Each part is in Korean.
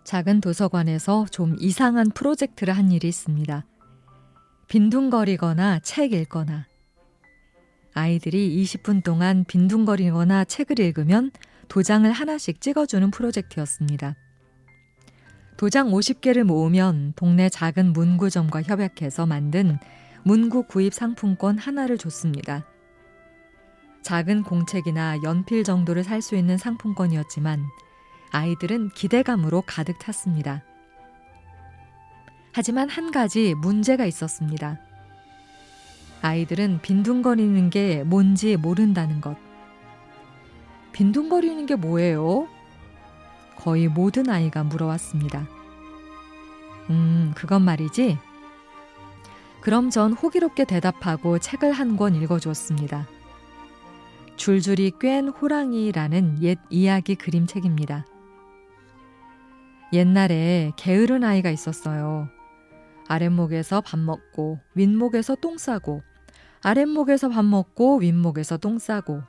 작은 도서관에서 좀 이상한 프로젝트를 한 일이 있습니다. 빈둥거리거나 책 읽거나. 아이들이 20분 동안 빈둥거리거나 책을 읽으면 도장을 하나씩 찍어주는 프로젝트였습니다. 도장 50개를 모으면 동네 작은 문구점과 협약해서 만든 문구 구입 상품권 하나를 줬습니다. 작은 공책이나 연필 정도를 살 수 있는 상품권이었지만 아이들은 기대감으로 가득 찼습니다. 하지만 한 가지 문제가 있었습니다. 아이들은 빈둥거리는 게 뭔지 모른다는 것. 빈둥거리는 게 뭐예요? 거의 모든 아이가 물어왔습니다. 그건 말이지. 그럼 전 호기롭게 대답하고 책을 한 권 읽어주었습니다. 줄줄이 꿰인 호랑이라는 옛 이야기 그림책입니다. 옛날에 게으른 아이가 있었어요. 아랫목에서 밥 먹고 윗목에서 똥 싸고 아랫목에서 밥 먹고 윗목에서 똥 싸고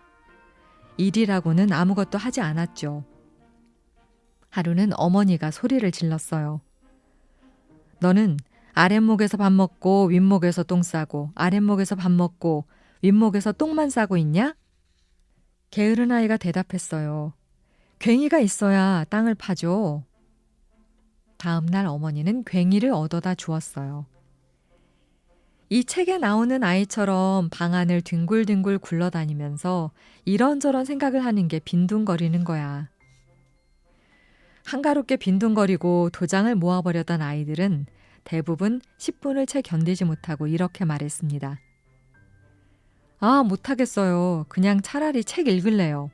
일이라고는 아무것도 하지 않았죠. 하루는 어머니가 소리를 질렀어요. 너는 아랫목에서 밥 먹고 윗목에서 똥 싸고 아랫목에서 밥 먹고 윗목에서 똥만 싸고 있냐? 게으른 아이가 대답했어요. 괭이가 있어야 땅을 파죠. 다음 날 어머니는 괭이를 얻어다 주었어요. 이 책에 나오는 아이처럼 방 안을 뒹굴뒹굴 굴러다니면서 이런저런 생각을 하는 게 빈둥거리는 거야. 한가롭게 빈둥거리고 도장을 모아버렸던 아이들은 대부분 10분을 채 견디지 못하고 이렇게 말했습니다. 아, 못하겠어요. 그냥 차라리 책 읽을래요.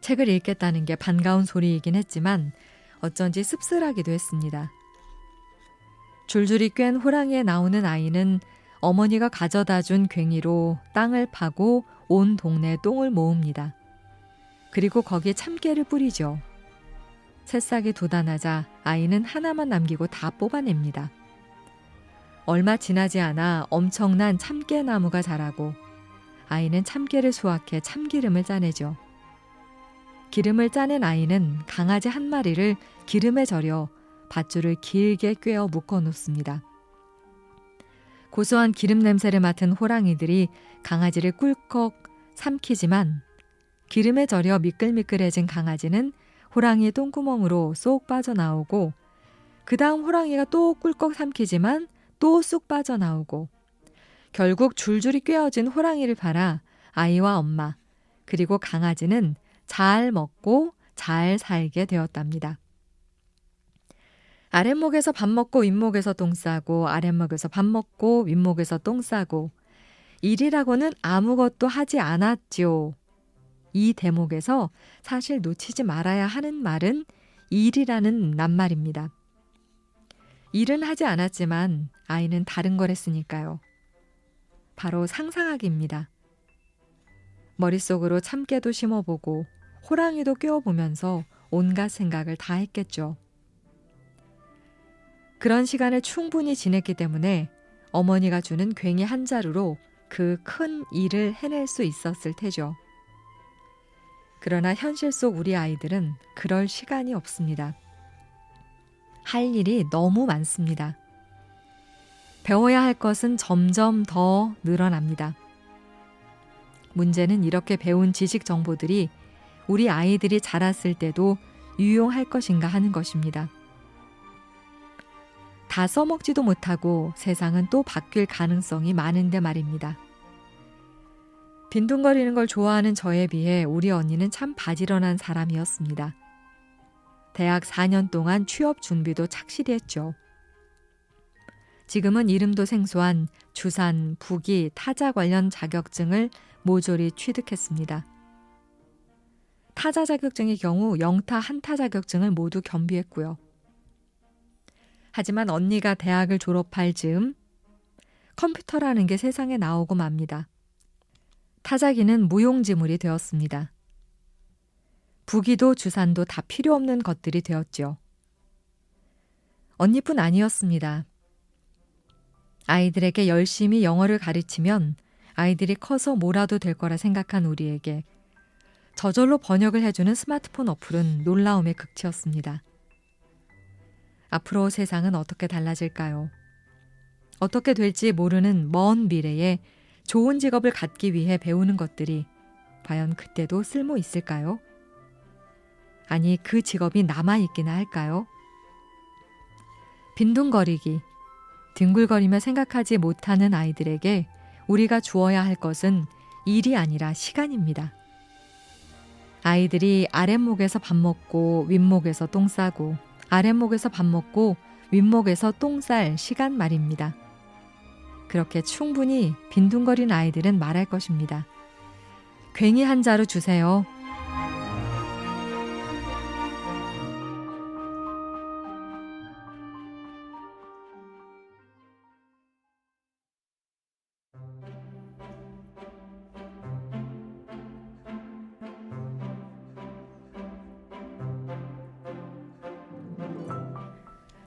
책을 읽겠다는 게 반가운 소리이긴 했지만 어쩐지 씁쓸하기도 했습니다. 줄줄이 꿰인 호랑이에 나오는 아이는 어머니가 가져다 준 괭이로 땅을 파고 온 동네에 똥을 모읍니다. 그리고 거기에 참깨를 뿌리죠. 새싹이 돋아나자 아이는 하나만 남기고 다 뽑아냅니다. 얼마 지나지 않아 엄청난 참깨나무가 자라고 아이는 참깨를 수확해 참기름을 짜내죠. 기름을 짜낸 아이는 강아지 한 마리를 기름에 절여 밧줄을 길게 꿰어 묶어 놓습니다. 고소한 기름 냄새를 맡은 호랑이들이 강아지를 꿀꺽 삼키지만 기름에 절여 미끌미끌해진 강아지는 호랑이의 똥구멍으로 쏙 빠져나오고 그 다음 호랑이가 또 꿀꺽 삼키지만 또 쑥 빠져나오고 결국 줄줄이 꿰어진 호랑이를 팔아 아이와 엄마 그리고 강아지는 잘 먹고 잘 살게 되었답니다. 아랫목에서 밥 먹고 윗목에서 똥 싸고 아랫목에서 밥 먹고 윗목에서 똥 싸고 일이라고는 아무것도 하지 않았죠. 이 대목에서 사실 놓치지 말아야 하는 말은 일이라는 낱말입니다. 일은 하지 않았지만 아이는 다른 걸 했으니까요. 바로 상상하기입니다. 머릿속으로 참깨도 심어보고 호랑이도 꿰어보면서 온갖 생각을 다 했겠죠. 그런 시간을 충분히 지냈기 때문에 어머니가 주는 괭이 한 자루로 그 큰 일을 해낼 수 있었을 테죠. 그러나 현실 속 우리 아이들은 그럴 시간이 없습니다. 할 일이 너무 많습니다. 배워야 할 것은 점점 더 늘어납니다. 문제는 이렇게 배운 지식 정보들이 우리 아이들이 자랐을 때도 유용할 것인가 하는 것입니다. 다 써먹지도 못하고 세상은 또 바뀔 가능성이 많은데 말입니다. 빈둥거리는 걸 좋아하는 저에 비해 우리 언니는 참 바지런한 사람이었습니다. 대학 4년 동안 취업 준비도 착실히 했죠. 지금은 이름도 생소한 주산, 부기, 타자 관련 자격증을 모조리 취득했습니다. 타자 자격증의 경우 영타, 한타 자격증을 모두 겸비했고요. 하지만 언니가 대학을 졸업할 즈음 컴퓨터라는 게 세상에 나오고 맙니다. 타자기는 무용지물이 되었습니다. 부기도 주산도 다 필요 없는 것들이 되었죠. 언니뿐 아니었습니다. 아이들에게 열심히 영어를 가르치면 아이들이 커서 뭐라도 될 거라 생각한 우리에게 저절로 번역을 해주는 스마트폰 어플은 놀라움의 극치였습니다. 앞으로 세상은 어떻게 달라질까요? 어떻게 될지 모르는 먼 미래에 좋은 직업을 갖기 위해 배우는 것들이 과연 그때도 쓸모 있을까요? 아니, 그 직업이 남아있기나 할까요? 빈둥거리기, 뒹굴거리며 생각하지 못하는 아이들에게 우리가 주어야 할 것은 일이 아니라 시간입니다. 아이들이 아랫목에서 밥 먹고 윗목에서 똥 싸고 아랫목에서 밥 먹고 윗목에서 똥 쌀 시간 말입니다. 그렇게 충분히 빈둥거린 아이들은 말할 것입니다. 괭이 한 자루 주세요.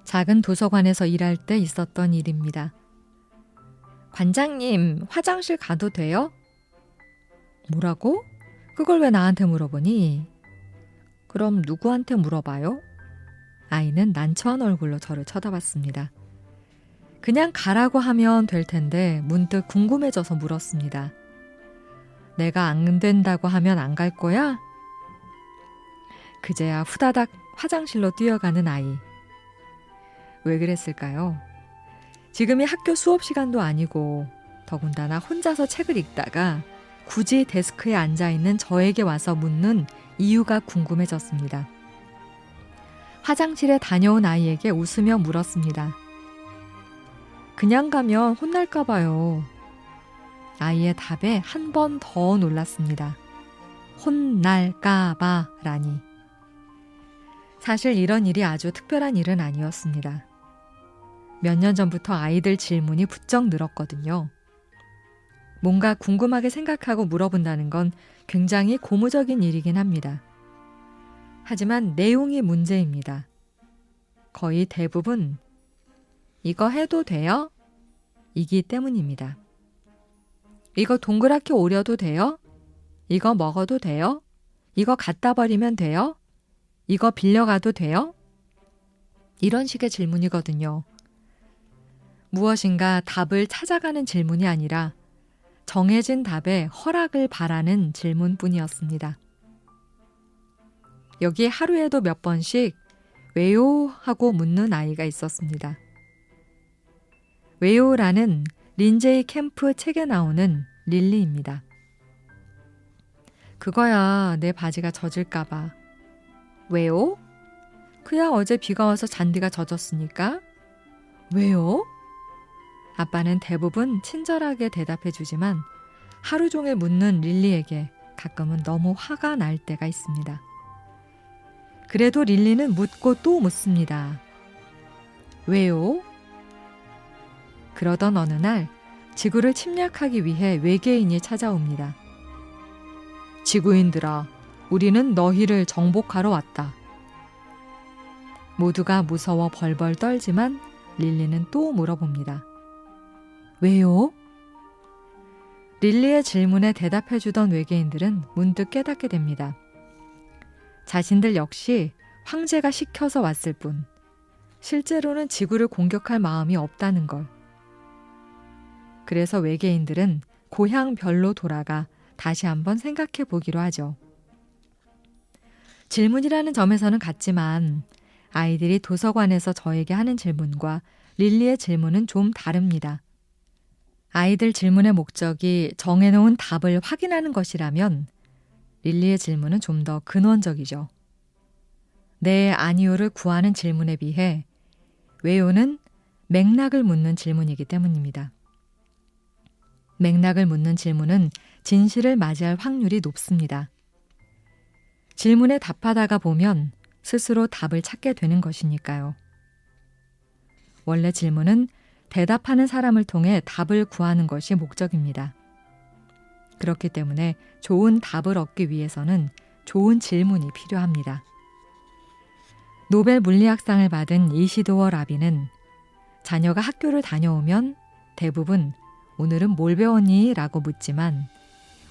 작은 도서관에서 일할 때 있었던 일입니다. 관장님, 화장실 가도 돼요? 뭐라고? 그걸 왜 나한테 물어보니? 그럼 누구한테 물어봐요? 아이는 난처한 얼굴로 저를 쳐다봤습니다. 그냥 가라고 하면 될 텐데 문득 궁금해져서 물었습니다. 내가 안 된다고 하면 안 갈 거야? 그제야 후다닥 화장실로 뛰어가는 아이. 왜 그랬을까요? 지금이 학교 수업 시간도 아니고 더군다나 혼자서 책을 읽다가 굳이 데스크에 앉아있는 저에게 와서 묻는 이유가 궁금해졌습니다. 화장실에 다녀온 아이에게 웃으며 물었습니다. 그냥 가면 혼날까 봐요. 아이의 답에 한 번 더 놀랐습니다. 혼날까 봐라니. 사실 이런 일이 아주 특별한 일은 아니었습니다. 몇 년 전부터 아이들 질문이 부쩍 늘었거든요. 뭔가 궁금하게 생각하고 물어본다는 건 굉장히 고무적인 일이긴 합니다. 하지만 내용이 문제입니다. 거의 대부분 이거 해도 돼요? 이기 때문입니다. 이거 동그랗게 오려도 돼요? 이거 먹어도 돼요? 이거 갖다 버리면 돼요? 이거 빌려가도 돼요? 이런 식의 질문이거든요. 무엇인가 답을 찾아가는 질문이 아니라 정해진 답에 허락을 바라는 질문뿐이었습니다. 여기 하루에도 몇 번씩 왜요? 하고 묻는 아이가 있었습니다. 왜요라는 린제이 캠프 책에 나오는 릴리입니다. 그거야 내 바지가 젖을까봐. 왜요? 그야 어제 비가 와서 잔디가 젖었으니까. 왜요? 아빠는 대부분 친절하게 대답해주지만 하루 종일 묻는 릴리에게 가끔은 너무 화가 날 때가 있습니다. 그래도 릴리는 묻고 또 묻습니다. 왜요? 그러던 어느 날 지구를 침략하기 위해 외계인이 찾아옵니다. 지구인들아, 우리는 너희를 정복하러 왔다. 모두가 무서워 벌벌 떨지만 릴리는 또 물어봅니다. 왜요? 릴리의 질문에 대답해주던 외계인들은 문득 깨닫게 됩니다. 자신들 역시 황제가 시켜서 왔을 뿐 실제로는 지구를 공격할 마음이 없다는 걸. 그래서 외계인들은 고향별로 돌아가 다시 한번 생각해 보기로 하죠. 질문이라는 점에서는 같지만 아이들이 도서관에서 저에게 하는 질문과 릴리의 질문은 좀 다릅니다. 아이들 질문의 목적이 정해놓은 답을 확인하는 것이라면 릴리의 질문은 좀 더 근원적이죠. 네, 아니요를 구하는 질문에 비해 왜요는 맥락을 묻는 질문이기 때문입니다. 맥락을 묻는 질문은 진실을 맞이할 확률이 높습니다. 질문에 답하다가 보면 스스로 답을 찾게 되는 것이니까요. 원래 질문은 대답하는 사람을 통해 답을 구하는 것이 목적입니다. 그렇기 때문에 좋은 답을 얻기 위해서는 좋은 질문이 필요합니다. 노벨 물리학상을 받은 이시도어 라비는 자녀가 학교를 다녀오면 대부분 오늘은 뭘 배웠니? 라고 묻지만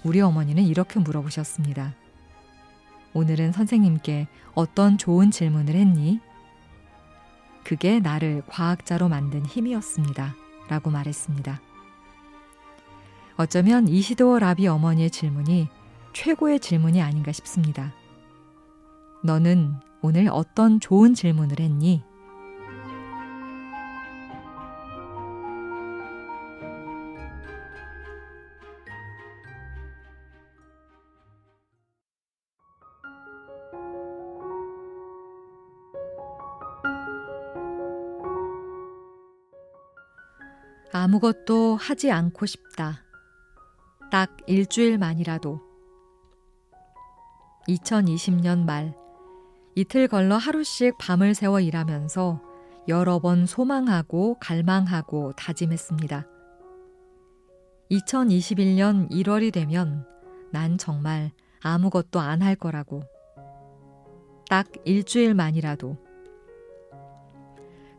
우리 어머니는 이렇게 물어보셨습니다. 오늘은 선생님께 어떤 좋은 질문을 했니? 그게 나를 과학자로 만든 힘이었습니다. 라고 말했습니다. 어쩌면 이시도어 라비 어머니의 질문이 최고의 질문이 아닌가 싶습니다. 너는 오늘 어떤 좋은 질문을 했니? 아무것도 하지 않고 싶다. 딱 일주일만이라도. 2020년 말, 이틀 걸러 하루씩 밤을 새워 일하면서 여러 번 소망하고 갈망하고 다짐했습니다. 2021년 1월이 되면 난 정말 아무것도 안 할 거라고. 딱 일주일만이라도.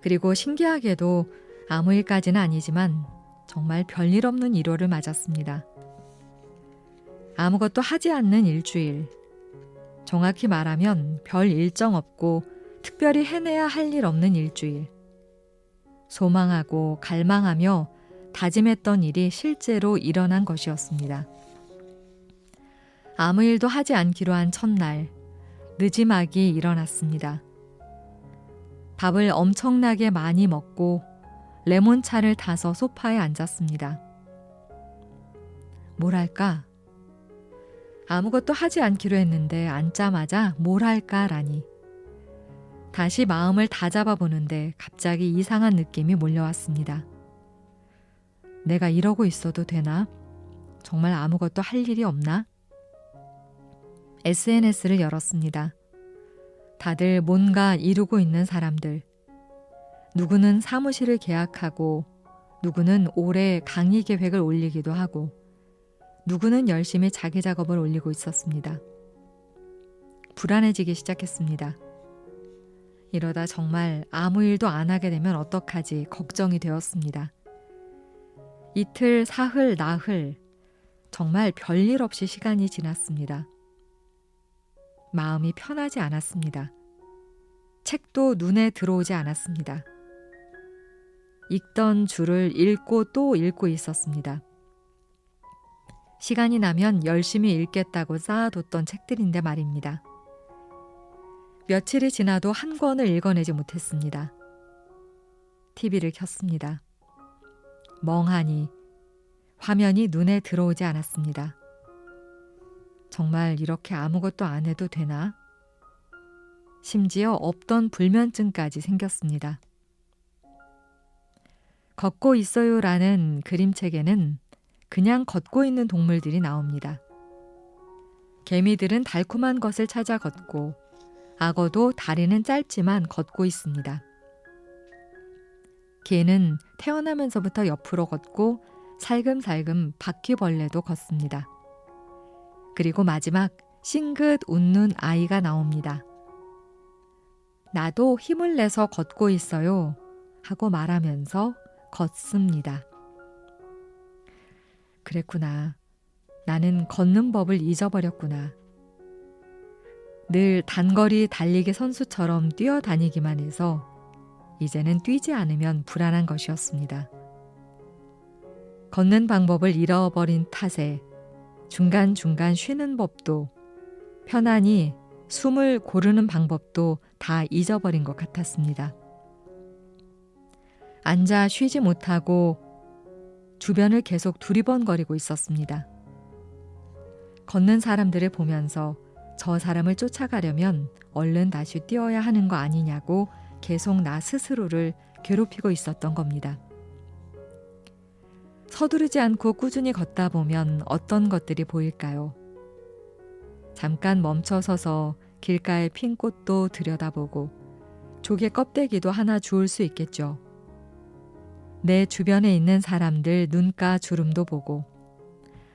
그리고 신기하게도 아무 일까지는 아니지만 정말 별일 없는 1월을 맞았습니다. 아무것도 하지 않는 일주일. 정확히 말하면 별 일정 없고 특별히 해내야 할 일 없는 일주일. 소망하고 갈망하며 다짐했던 일이 실제로 일어난 것이었습니다. 아무 일도 하지 않기로 한 첫날, 느지막이 일어났습니다. 밥을 엄청나게 많이 먹고 레몬차를 타서 소파에 앉았습니다. 뭘 할까? 아무것도 하지 않기로 했는데 앉자마자 뭘 할까라니. 다시 마음을 다잡아 보는데 갑자기 이상한 느낌이 몰려왔습니다. 내가 이러고 있어도 되나? 정말 아무것도 할 일이 없나? SNS를 열었습니다. 다들 뭔가 이루고 있는 사람들. 누구는 사무실을 계약하고, 누구는 올해 강의 계획을 올리기도 하고, 누구는 열심히 자기 작업을 올리고 있었습니다. 불안해지기 시작했습니다. 이러다 정말 아무 일도 안 하게 되면 어떡하지 걱정이 되었습니다. 이틀, 사흘, 나흘, 정말 별일 없이 시간이 지났습니다. 마음이 편하지 않았습니다. 책도 눈에 들어오지 않았습니다. 읽던 줄을 읽고 또 읽고 있었습니다. 시간이 나면 열심히 읽겠다고 쌓아뒀던 책들인데 말입니다. 며칠이 지나도 한 권을 읽어내지 못했습니다. TV를 켰습니다. 멍하니 화면이 눈에 들어오지 않았습니다. 정말 이렇게 아무것도 안 해도 되나? 심지어 없던 불면증까지 생겼습니다. 걷고 있어요라는 그림책에는 그냥 걷고 있는 동물들이 나옵니다. 개미들은 달콤한 것을 찾아 걷고, 악어도 다리는 짧지만 걷고 있습니다. 개는 태어나면서부터 옆으로 걷고 살금살금 바퀴벌레도 걷습니다. 그리고 마지막 싱긋 웃는 아이가 나옵니다. 나도 힘을 내서 걷고 있어요 하고 말하면서 걷습니다. 그랬구나. 나는 걷는 법을 잊어버렸구나. 늘 단거리 달리기 선수처럼 뛰어다니기만 해서 이제는 뛰지 않으면 불안한 것이었습니다. 걷는 방법을 잃어버린 탓에 중간중간 쉬는 법도, 편안히 숨을 고르는 방법도 다 잊어버린 것 같았습니다. 앉아 쉬지 못하고 주변을 계속 두리번거리고 있었습니다. 걷는 사람들을 보면서 저 사람을 쫓아가려면 얼른 다시 뛰어야 하는 거 아니냐고 계속 나 스스로를 괴롭히고 있었던 겁니다. 서두르지 않고 꾸준히 걷다 보면 어떤 것들이 보일까요? 잠깐 멈춰서서 길가의 핀 꽃도 들여다보고 조개 껍데기도 하나 주울 수 있겠죠. 내 주변에 있는 사람들 눈가 주름도 보고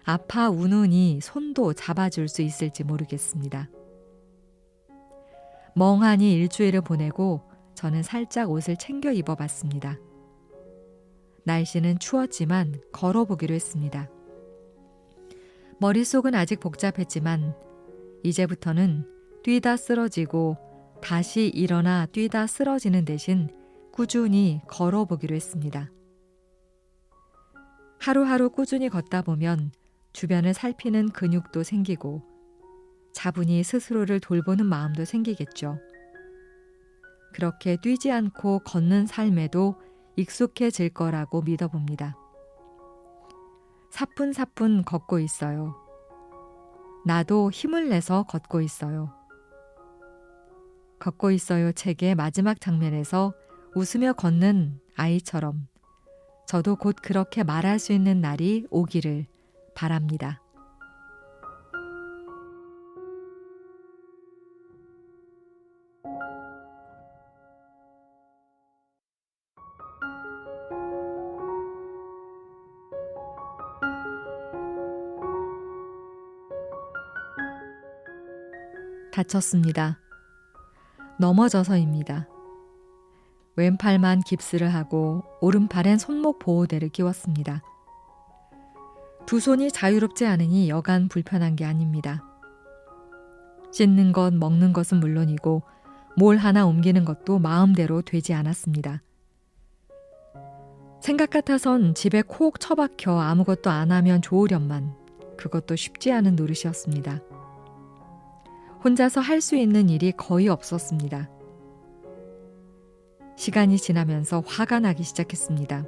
아파 우느니 손도 잡아줄 수 있을지 모르겠습니다. 멍하니 일주일을 보내고 저는 살짝 옷을 챙겨 입어봤습니다. 날씨는 추웠지만 걸어보기로 했습니다. 머릿속은 아직 복잡했지만 이제부터는 뛰다 쓰러지고 다시 일어나 뛰다 쓰러지는 대신 꾸준히 걸어보기로 했습니다. 하루하루 꾸준히 걷다 보면 주변을 살피는 근육도 생기고 차분히 스스로를 돌보는 마음도 생기겠죠. 그렇게 뛰지 않고 걷는 삶에도 익숙해질 거라고 믿어봅니다. 사뿐사뿐 걷고 있어요. 나도 힘을 내서 걷고 있어요. 걷고 있어요 책의 마지막 장면에서 웃으며 걷는 아이처럼 저도 곧 그렇게 말할 수 있는 날이 오기를 바랍니다. 다쳤습니다. 넘어져서입니다. 왼팔만 깁스를 하고 오른팔엔 손목 보호대를 끼웠습니다. 두 손이 자유롭지 않으니 여간 불편한 게 아닙니다. 씻는 것, 먹는 것은 물론이고 뭘 하나 옮기는 것도 마음대로 되지 않았습니다. 생각 같아선 집에 콕 처박혀 아무것도 안 하면 좋으련만 그것도 쉽지 않은 노릇이었습니다. 혼자서 할 수 있는 일이 거의 없었습니다. 시간이 지나면서 화가 나기 시작했습니다.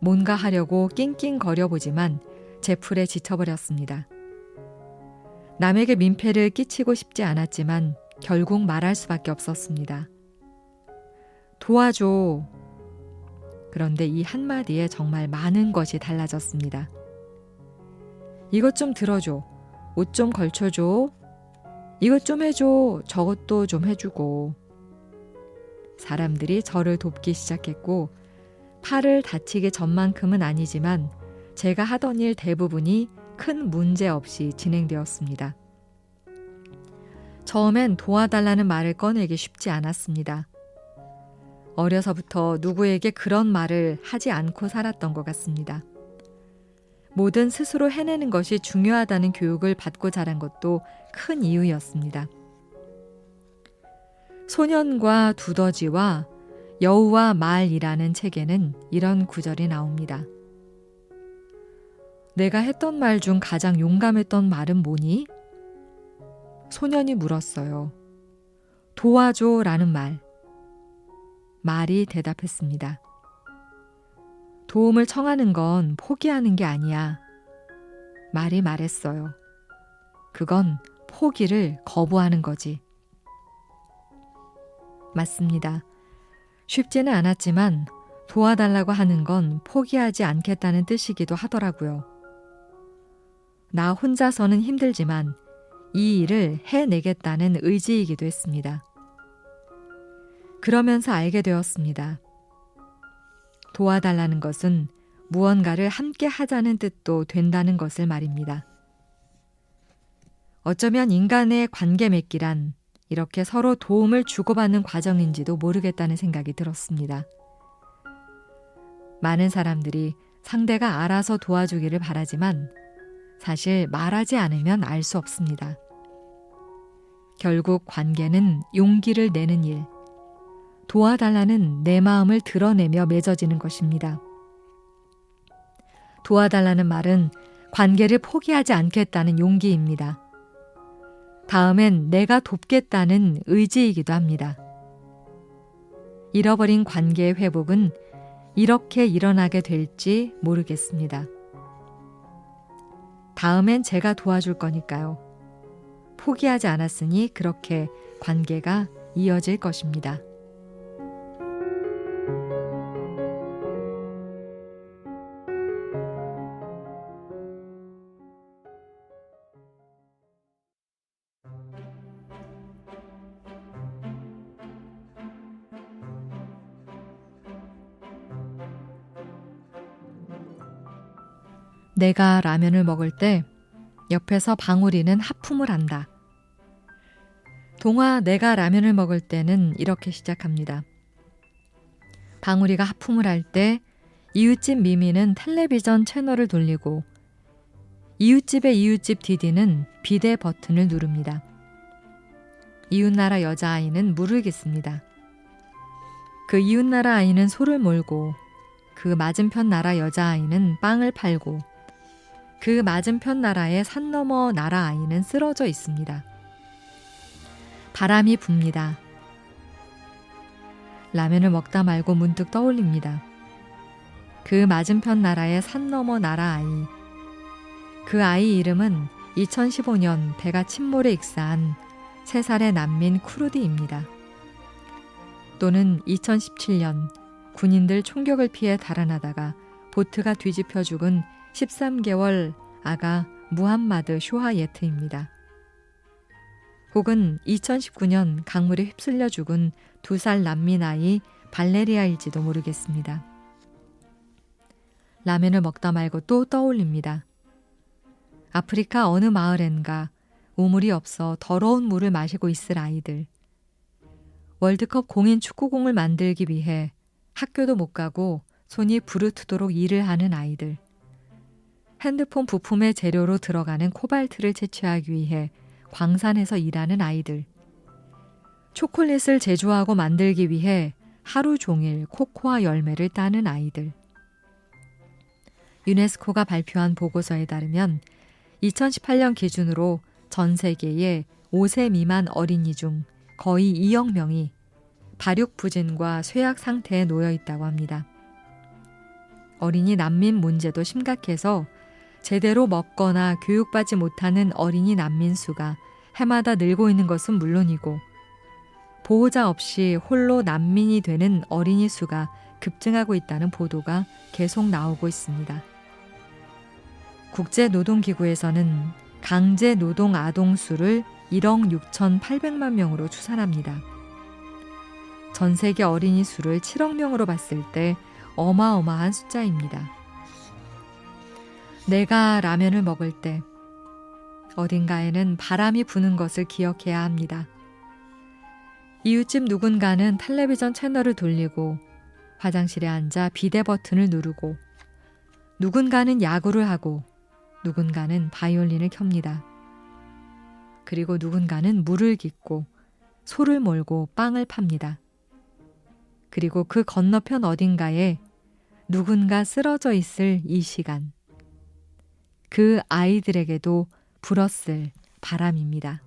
뭔가 하려고 낑낑거려 보지만 제 풀에 지쳐버렸습니다. 남에게 민폐를 끼치고 싶지 않았지만 결국 말할 수밖에 없었습니다. 도와줘. 그런데 이 한마디에 정말 많은 것이 달라졌습니다. 이것 좀 들어줘. 옷 좀 걸쳐줘. 이것 좀 해줘. 저것도 좀 해주고. 사람들이 저를 돕기 시작했고 팔을 다치기 전만큼은 아니지만 제가 하던 일 대부분이 큰 문제 없이 진행되었습니다. 처음엔 도와달라는 말을 꺼내기 쉽지 않았습니다. 어려서부터 누구에게 그런 말을 하지 않고 살았던 것 같습니다. 뭐든 스스로 해내는 것이 중요하다는 교육을 받고 자란 것도 큰 이유였습니다. 소년과 두더지와 여우와 말이라는 책에는 이런 구절이 나옵니다. 내가 했던 말 중 가장 용감했던 말은 뭐니? 소년이 물었어요. 도와줘 라는 말. 말이 대답했습니다. 도움을 청하는 건 포기하는 게 아니야. 말이 말했어요. 그건 포기를 거부하는 거지. 맞습니다. 쉽지는 않았지만 도와달라고 하는 건 포기하지 않겠다는 뜻이기도 하더라고요. 나 혼자서는 힘들지만 이 일을 해내겠다는 의지이기도 했습니다. 그러면서 알게 되었습니다. 도와달라는 것은 무언가를 함께 하자는 뜻도 된다는 것을 말입니다. 어쩌면 인간의 관계 맺기란 이렇게 서로 도움을 주고받는 과정인지도 모르겠다는 생각이 들었습니다. 많은 사람들이 상대가 알아서 도와주기를 바라지만 사실 말하지 않으면 알 수 없습니다. 결국 관계는 용기를 내는 일, 도와달라는 내 마음을 드러내며 맺어지는 것입니다. 도와달라는 말은 관계를 포기하지 않겠다는 용기입니다. 다음엔 내가 돕겠다는 의지이기도 합니다. 잃어버린 관계의 회복은 이렇게 일어나게 될지 모르겠습니다. 다음엔 제가 도와줄 거니까요. 포기하지 않았으니 그렇게 관계가 이어질 것입니다. 내가 라면을 먹을 때 옆에서 방울이는 하품을 한다. 동화 내가 라면을 먹을 때는 이렇게 시작합니다. 방울이가 하품을 할 때 이웃집 미미는 텔레비전 채널을 돌리고 이웃집의 이웃집 디디는 비데 버튼을 누릅니다. 이웃나라 여자아이는 물을 깃습니다. 그 이웃나라 아이는 소를 몰고 그 맞은편 나라 여자아이는 빵을 팔고 그 맞은편 나라의 산 너머 나라 아이는 쓰러져 있습니다. 바람이 붑니다. 라면을 먹다 말고 문득 떠올립니다. 그 맞은편 나라의 산 너머 나라 아이. 그 아이 이름은 2015년 배가 침몰해 익사한 3살의 난민 쿠르디입니다. 또는 2017년 군인들 총격을 피해 달아나다가 보트가 뒤집혀 죽은 13개월 아가 무함마드 쇼하예트입니다. 혹은 2019년 강물에 휩쓸려 죽은 2살 난민 아이 발레리아일지도 모르겠습니다. 라면을 먹다 말고 또 떠올립니다. 아프리카 어느 마을엔가 우물이 없어 더러운 물을 마시고 있을 아이들. 월드컵 공인 축구공을 만들기 위해 학교도 못 가고 손이 부르트도록 일을 하는 아이들. 핸드폰 부품의 재료로 들어가는 코발트를 채취하기 위해 광산에서 일하는 아이들. 초콜릿을 제조하고 만들기 위해 하루 종일 코코아 열매를 따는 아이들. 유네스코가 발표한 보고서에 따르면 2018년 기준으로 전 세계의 5세 미만 어린이 중 거의 2억 명이 발육부진과 쇠약 상태에 놓여 있다고 합니다. 어린이 난민 문제도 심각해서 제대로 먹거나 교육받지 못하는 어린이 난민 수가 해마다 늘고 있는 것은 물론이고 보호자 없이 홀로 난민이 되는 어린이 수가 급증하고 있다는 보도가 계속 나오고 있습니다. 국제노동기구에서는 강제 노동 아동 수를 1억 6,800만 명으로 추산합니다. 전 세계 어린이 수를 7억 명으로 봤을 때 어마어마한 숫자입니다. 내가 라면을 먹을 때 어딘가에는 바람이 부는 것을 기억해야 합니다. 이웃집 누군가는 텔레비전 채널을 돌리고 화장실에 앉아 비데 버튼을 누르고 누군가는 야구를 하고 누군가는 바이올린을 켭니다. 그리고 누군가는 물을 깃고 소를 몰고 빵을 팝니다. 그리고 그 건너편 어딘가에 누군가 쓰러져 있을 이 시간. 그 아이들에게도 불었을 바람입니다.